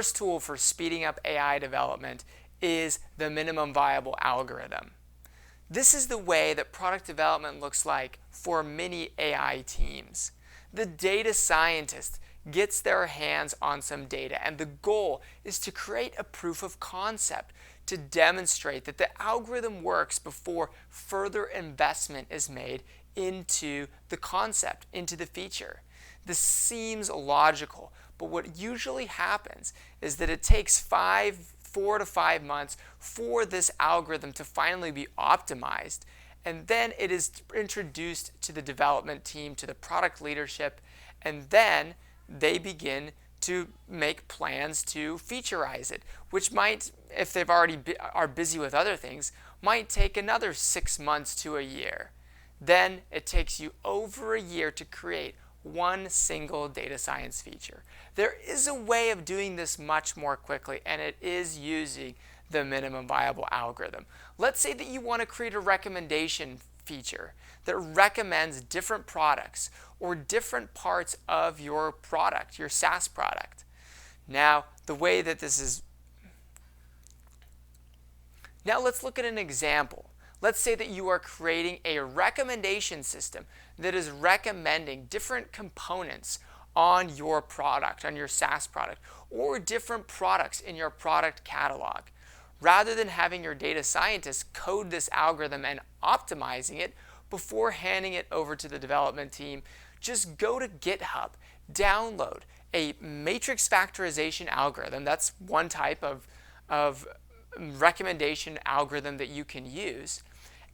first tool for speeding up AI development is the minimum viable algorithm. This is the way that product development looks like for many AI teams. The data scientist gets their hands on some data, and the goal is to create a proof of concept to demonstrate that the algorithm works before further investment is made into the concept, into the feature. This seems logical, but what usually happens is that it takes 4 to 5 months for this algorithm to finally be optimized, and then it is introduced to the development team, to the product leadership, and then they begin to make plans to featureize it, which might, if they've already are busy with other things, might take another 6 months to a year. Then it takes you over a year to create one single data science feature. There is a way of doing this much more quickly, and it is using the minimum viable algorithm. Let's say that you want to create a recommendation feature that recommends different products or different parts of your product, your SaaS product. Now, the way that this is... Now let's look at an example. Let's say that you are creating a recommendation system that is recommending different components on your product, on your SaaS product, or different products in your product catalog. Rather than having your data scientist code this algorithm and optimizing it before handing it over to the development team, just go to GitHub, download a matrix factorization algorithm. That's one type of recommendation algorithm that you can use,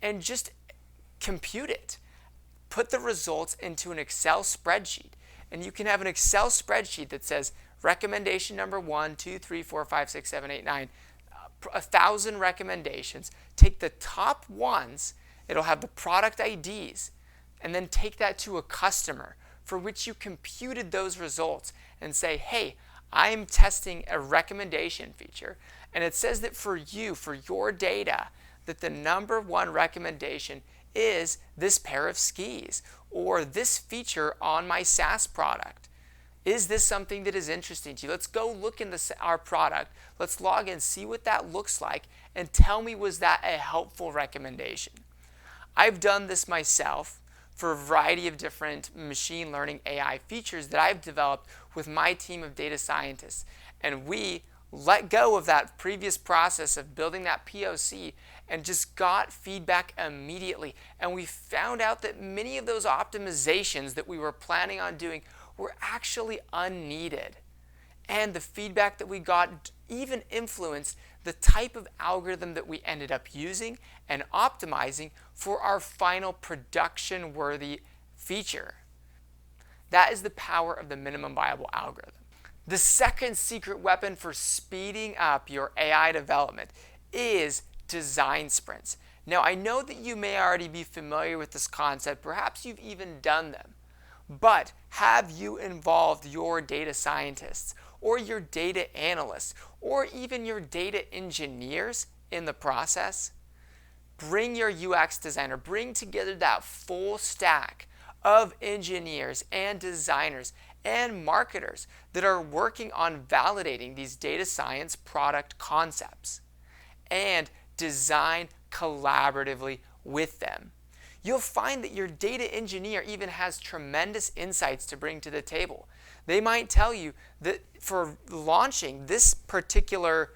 and just compute it. Put the results into an Excel spreadsheet, and you can have an Excel spreadsheet that says recommendation number 1, 2, 3, 4, 5, 6, 7, 8, 9, 1,000 recommendations. Take the top ones, it'll have the product IDs, and then take that to a customer for which you computed those results and say, hey, I'm testing a recommendation feature, and it says that for you, for your data, that the number one recommendation is this pair of skis or this feature on my SaaS product. Is this something that is interesting to you? Let's go look in our product. Let's log in, see what that looks like, and tell me, was that a helpful recommendation? I've done this myself for a variety of different machine learning AI features that I've developed with my team of data scientists. And we let go of that previous process of building that POC and just got feedback immediately. And we found out that many of those optimizations that we were planning on doing were actually unneeded. And the feedback that we got even influenced the type of algorithm that we ended up using and optimizing for our final production-worthy feature. That is the power of the minimum viable algorithm. The second secret weapon for speeding up your AI development is design sprints. Now, I know that you may already be familiar with this concept. Perhaps you've even done them. But have you involved your data scientists or your data analysts or even your data engineers in the process? Bring your UX designer, bring together that full stack of engineers and designers and marketers that are working on validating these data science product concepts, and design collaboratively with them. You'll find that your data engineer even has tremendous insights to bring to the table. They might tell you that for launching this particular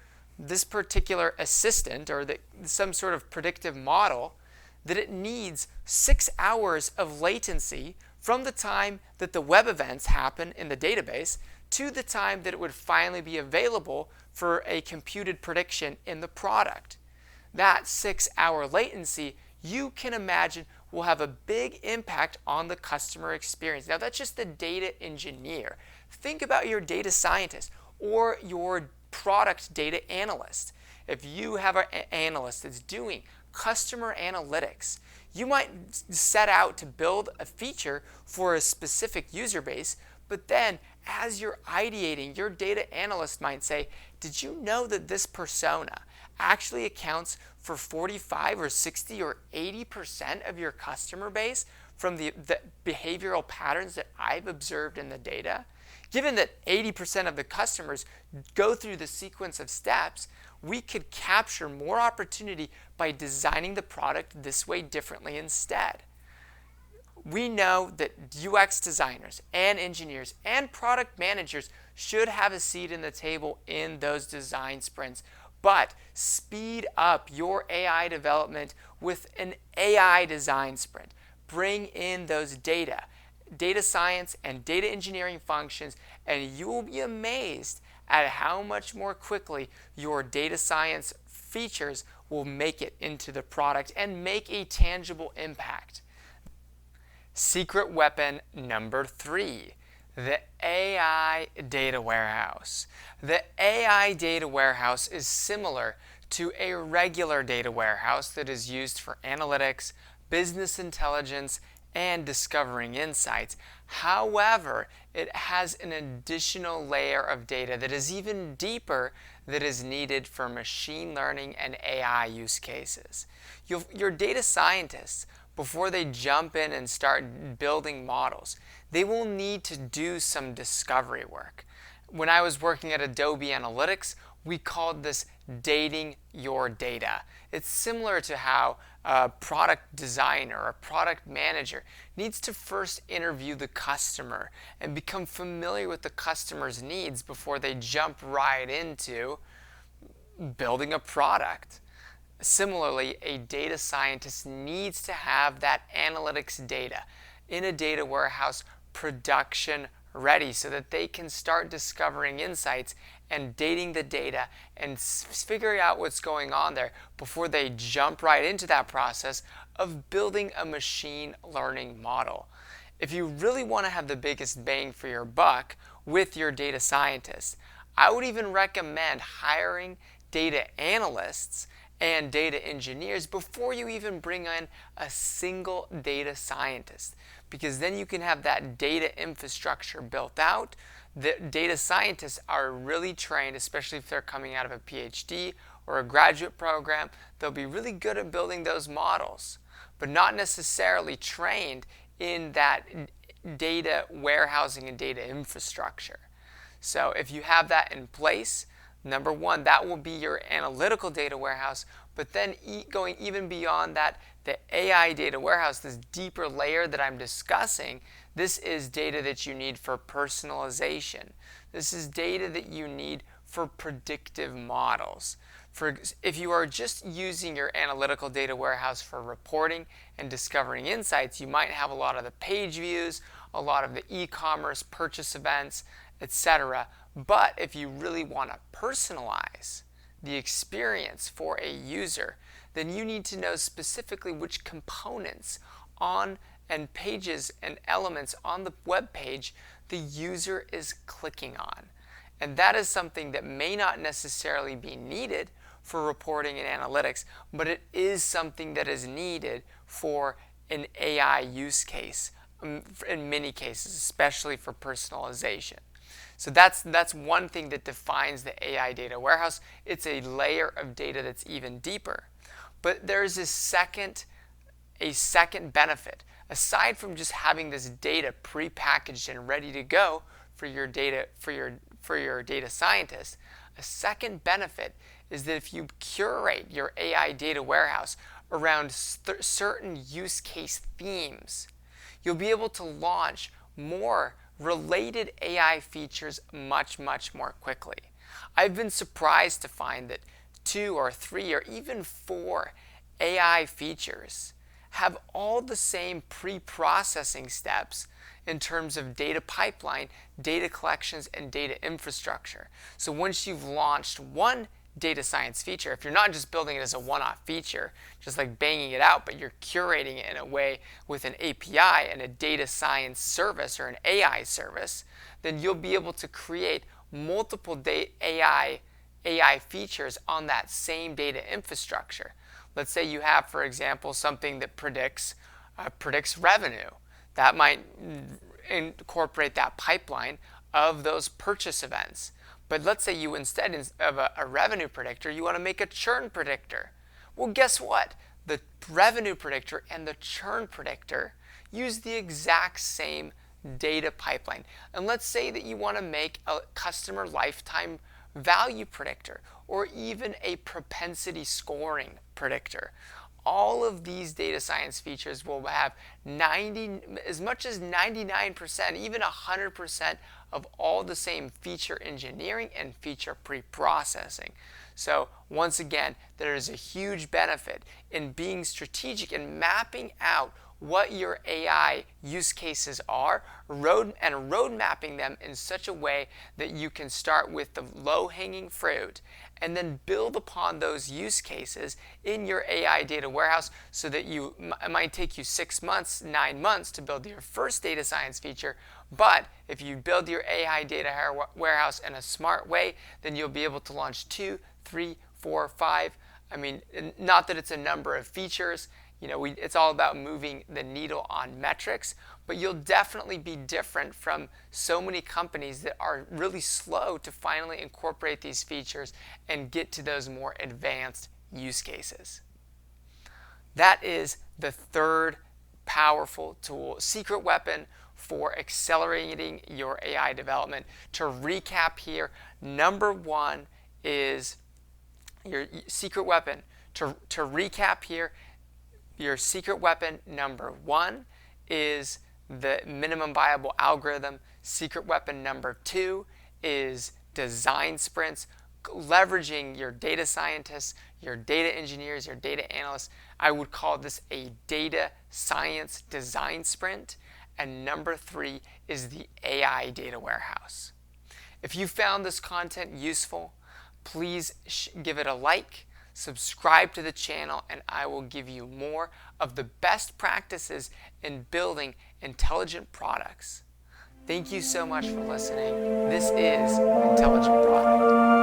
assistant or some sort of predictive model, that it needs 6 hours of latency from the time that the web events happen in the database to the time that it would finally be available for a computed prediction in the product. That 6-hour latency, you can imagine, will have a big impact on the customer experience. Now, that's just the data engineer. Think about your data scientist or your product data analyst. If you have an analyst that's doing customer analytics, you might set out to build a feature for a specific user base, but then as you're ideating, your data analyst might say, did you know that this persona actually accounts for 45 or 60 or 80% of your customer base from the behavioral patterns that I've observed in the data? Given that 80% of the customers go through the sequence of steps, we could capture more opportunity by designing the product this way differently instead. We know that UX designers and engineers and product managers should have a seat in the table in those design sprints, but speed up your AI development with an AI design sprint. Bring in those data science and data engineering functions, and you will be amazed at how much more quickly your data science features will make it into the product and make a tangible impact. Secret weapon number 3, the AI data warehouse. The AI data warehouse is similar to a regular data warehouse that is used for analytics, business intelligence, and discovering insights. However, it has an additional layer of data that is even deeper that is needed for machine learning and AI use cases. Your data scientists, before they jump in and start building models, they will need to do some discovery work. When I was working at Adobe Analytics, we called this dating your data. It's similar to how a product designer or a product manager needs to first interview the customer and become familiar with the customer's needs before they jump right into building a product. Similarly, a data scientist needs to have that analytics data in a data warehouse production ready so that they can start discovering insights and dating the data and figuring out what's going on there before they jump right into that process of building a machine learning model. If you really want to have the biggest bang for your buck with your data scientists, I would even recommend hiring data analysts and data engineers before you even bring in a single data scientist, because then you can have that data infrastructure built out. The data scientists are really trained, especially if they're coming out of a PhD or a graduate program. They'll be really good at building those models, but not necessarily trained in that data warehousing and data infrastructure. So if you have that in place, number one, that will be your analytical data warehouse, but then going even beyond that, the AI data warehouse, this deeper layer that I'm discussing, this is data that you need for personalization. This is data that you need for predictive models. If you are just using your analytical data warehouse for reporting and discovering insights, you might have a lot of the page views, a lot of the e-commerce purchase events, etc. But if you really want to personalize the experience for a user, then you need to know specifically which components on and pages and elements on the web page the user is clicking on. And that is something that may not necessarily be needed for reporting and analytics, but it is something that is needed for an AI use case in many cases, especially for personalization. So that's one thing that defines the AI data warehouse. It's a layer of data that's even deeper. But there's a second benefit. Aside from just having this data pre-packaged and ready to go for your data scientist, a second benefit is that if you curate your AI data warehouse around certain use case themes, you'll be able to launch more related AI features much more quickly. I've been surprised to find that 2 or 3 or even 4 AI features have all the same pre-processing steps in terms of data pipeline, data collections, and data infrastructure. So once you've launched one data science feature, if you're not just building it as a one-off feature, just like banging it out, but you're curating it in a way with an API and a data science service or an AI service, then you'll be able to create multiple AI features on that same data infrastructure. Let's say you have, for example, something that predicts revenue. That might incorporate that pipeline of those purchase events. But let's say you instead of a revenue predictor, you want to make a churn predictor. Well, guess what? The revenue predictor and the churn predictor use the exact same data pipeline. And let's say that you want to make a customer lifetime value predictor or even a propensity scoring predictor. All of these data science features will have as much as 99%, even 100% of all the same feature engineering and feature pre-processing. So once again, there is a huge benefit in being strategic and mapping out what your AI use cases are, road mapping them in such a way that you can start with the low-hanging fruit and then build upon those use cases in your AI data warehouse, so that it might take you 6 months, 9 months to build your first data science feature. But if you build your AI data warehouse in a smart way, then you'll be able to launch 2, 3, 4, 5. I mean, not that it's a number of features. It's all about moving the needle on metrics, but you'll definitely be different from so many companies that are really slow to finally incorporate these features and get to those more advanced use cases. That is the third powerful tool, secret weapon for accelerating your AI development. To recap here, number one is your secret weapon. To recap here, your secret weapon number one is the minimum viable algorithm. Secret weapon number two is design sprints, leveraging your data scientists, your data engineers, your data analysts. I would call this a data science design sprint. And number three is the AI data warehouse. If you found this content useful, please give it a like. Subscribe to the channel, and I will give you more of the best practices in building intelligent products. Thank you so much for listening. This is Intelligent Product.